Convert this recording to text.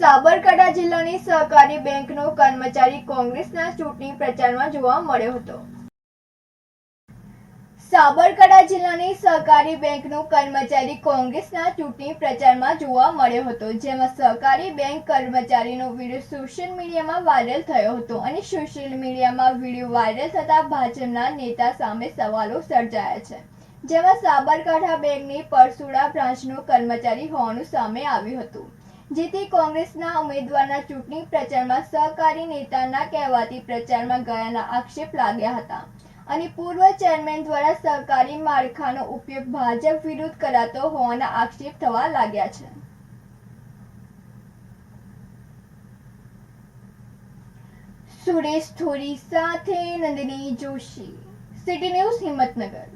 સાબરકાંઠા જિલ્લાની સહકારી બેંકનો કર્મચારી કોંગ્રેસના ચૂંટણી પ્રચારમાં જોવા મળ્યો હતો। સાબરકાંઠા જિલ્લાની સહકારી બેંકનો કર્મચારી કોંગ્રેસના ચૂંટણી પ્રચારમાં જોવા મળ્યો હતો, જેમાં સહકારી બેંક કર્મચારીનો વિડીયો સોશિયલ મીડિયામાં વાયરલ થયો હતો અને સોશિયલ મીડિયામાં વિડીયો વાયરલ થતા ભાજપના નેતા સામે સવાલો સર્જાયા છે, જેમાં સાબરકાંઠા બેંકની પરસુડા બ્રાન્ચનો કર્મચારી હોવાનું સામે આવ્યું હતું, જેથી કોંગ્રેસના ઉમેદવારના ચૂંટણી પ્રચારમાં સહકારી નેતાના કહેવાથી પ્રચારમાં ગયાના આક્ષેપ લાગ્યા હતા અને પૂર્વ ચેરમેન દ્વારા સહકારી માળખાનો ઉપયોગ ભાજપ વિરુદ્ધ કરાતો હોવાના આક્ષેપ થવા લાગ્યા છે। સુરેશ થોરી સાથે નંદિની જોશી, સિટી ન્યૂઝ, હિંમતનગર।